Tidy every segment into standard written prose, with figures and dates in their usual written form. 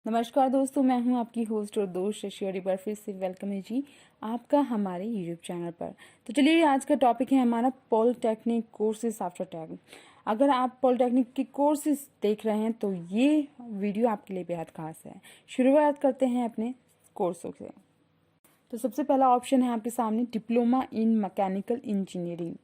नमस्कार दोस्तों, मैं हूं आपकी होस्ट और दोस्त शशि और एक बार फिर से वेलकम है जी आपका हमारे यूट्यूब चैनल पर। तो चलिए, आज का टॉपिक है हमारा पॉलिटेक्निक कोर्सेज आफ्टर 10। अगर आप पॉलिटेक्निक के कोर्सेज देख रहे हैं तो ये वीडियो आपके लिए बेहद खास है। शुरुआत करते हैं अपने कोर्सों से। तो सबसे पहला ऑप्शन है आपके सामने डिप्लोमा इन मैकेनिकल इंजीनियरिंग।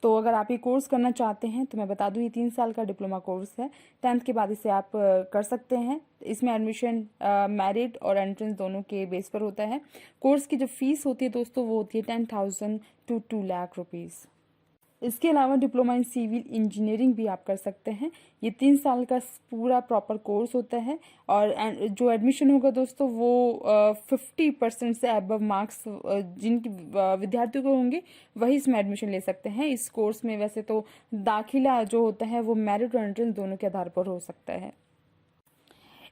तो अगर आप ये कोर्स करना चाहते हैं तो मैं बता दूं, ये 3 साल का डिप्लोमा कोर्स है। 10th के बाद इसे आप कर सकते हैं। इसमें एडमिशन मेरिट और एंट्रेंस दोनों के बेस पर होता है। कोर्स की जो फीस होती है दोस्तों, वो होती है 10,000 टू 2 लाख रुपीज़। इसके अलावा डिप्लोमा इन सिविल इंजीनियरिंग भी आप कर सकते हैं। ये 3 साल का पूरा प्रॉपर कोर्स होता है और जो एडमिशन होगा दोस्तों, वो 50% से अबव मार्क्स जिन विद्यार्थियों को होंगे वही इसमें एडमिशन ले सकते हैं। इस कोर्स में वैसे तो दाखिला जो होता है वो मेरिट और एंट्रेंस दोनों के आधार पर हो सकता है।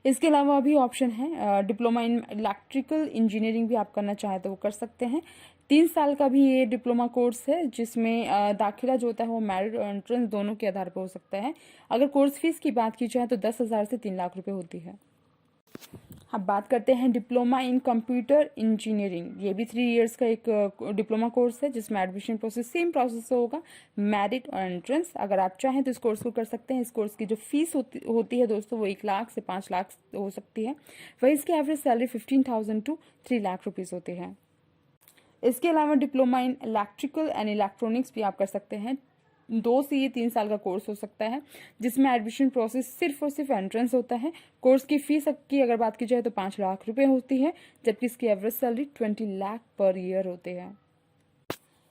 इसके अलावा भी ऑप्शन है डिप्लोमा इन इलेक्ट्रिकल इंजीनियरिंग भी आप करना चाहें तो वो कर सकते हैं। 3 साल का भी ये डिप्लोमा कोर्स है, जिसमें दाखिला जो होता है वो मेरिट और एंट्रेंस दोनों के आधार पर हो सकता है। अगर कोर्स फीस की बात की जाए तो 10,000 से 3 लाख रुपए होती है। अब बात करते हैं डिप्लोमा इन कंप्यूटर इंजीनियरिंग। ये भी 3 इयर्स का एक डिप्लोमा कोर्स है, जिसमें एडमिशन प्रोसेस सेम प्रोसेस होगा, मेरिट और एंट्रेंस। अगर आप चाहें तो इस कोर्स को कर सकते हैं। इस कोर्स की जो फीस होती है दोस्तों, वो 1 लाख से 5 लाख हो सकती है। वही इसकी average salary 15,000 to 3 lakh rupees होती है। इसके अलावा diploma in electrical and electronics भी आप कर सकते हैं। 2 से ये 3 साल का कोर्स हो सकता है, जिसमें एडमिशन प्रोसेस सिर्फ और सिर्फ एंट्रेंस होता है। कोर्स की फीस की अगर बात की जाए तो 5 लाख रुपए होती है, जबकि इसकी average salary 20 lakh per year होती है।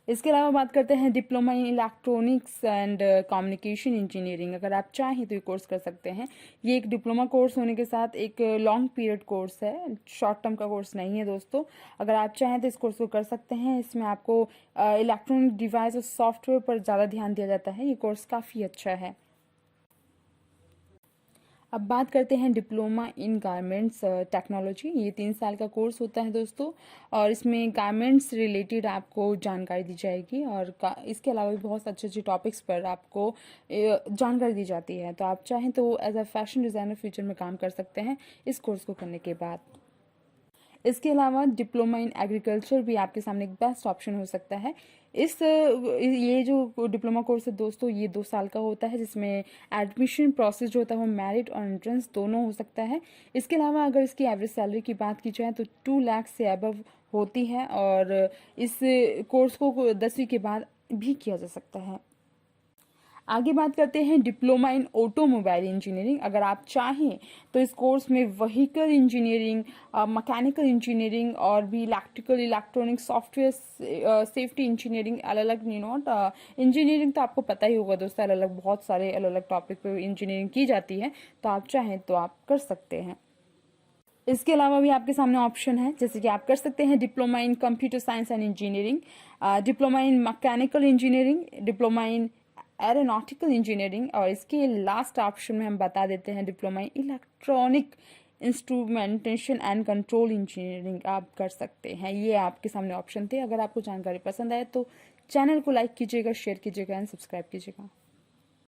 इसके अलावा बात करते हैं diploma in electronics and communication engineering. अगर आप चाहें तो ये कोर्स कर सकते हैं। ये एक डिप्लोमा कोर्स होने के साथ एक लॉन्ग पीरियड कोर्स है, शॉर्ट टर्म का कोर्स नहीं है दोस्तों। अगर आप चाहें तो इस कोर्स को कर सकते हैं। इसमें आपको इलेक्ट्रॉनिक डिवाइस और सॉफ्टवेयर पर ज़्यादा ध्यान दिया जाता है। ये कोर्स काफ़ी अच्छा है। अब बात करते हैं डिप्लोमा इन गारमेंट्स टेक्नोलॉजी। ये 3 साल का कोर्स होता है दोस्तों, और इसमें गारमेंट्स रिलेटेड आपको जानकारी दी जाएगी और इसके अलावा भी बहुत अच्छे अच्छे टॉपिक्स पर आपको जानकारी दी जाती है। तो आप चाहें तो as a fashion designer future में काम कर सकते हैं इस कोर्स को करने के बाद। इसके अलावा डिप्लोमा इन एग्रीकल्चर भी आपके सामने एक बेस्ट ऑप्शन हो सकता है। ये जो डिप्लोमा कोर्स है दोस्तों, ये 2 साल का होता है, जिसमें एडमिशन प्रोसेस जो होता है वो मेरिट और एंट्रेंस दोनों हो सकता है। इसके अलावा अगर इसकी एवरेज सैलरी की बात की जाए तो 2 लाख से अबव होती है, और इस कोर्स को 10वीं के बाद भी किया जा सकता है। आगे बात करते हैं डिप्लोमा इन ऑटोमोबाइल इंजीनियरिंग। अगर आप चाहें तो इस कोर्स में व्हीकल इंजीनियरिंग, मैकेनिकल इंजीनियरिंग और भी electrical, electronic, software, safety engineering, अलग अलग इंजीनियरिंग तो आपको पता ही होगा दोस्तों, अलग अलग बहुत सारे अलग अलग टॉपिक पे इंजीनियरिंग की जाती है। तो आप चाहें तो आप कर सकते हैं। इसके अलावा भी आपके सामने ऑप्शन है, जैसे कि आप कर सकते हैं diploma in computer science and engineering, diploma in mechanical engineering, diploma in aeronautical engineering, और इसके लास्ट ऑप्शन में हम बता देते हैं diploma in electronic instrumentation and control engineering आप कर सकते हैं। ये आपके सामने ऑप्शन थे। अगर आपको जानकारी पसंद आए तो चैनल को लाइक कीजिएगा, शेयर कीजिएगा एंड सब्सक्राइब कीजिएगा।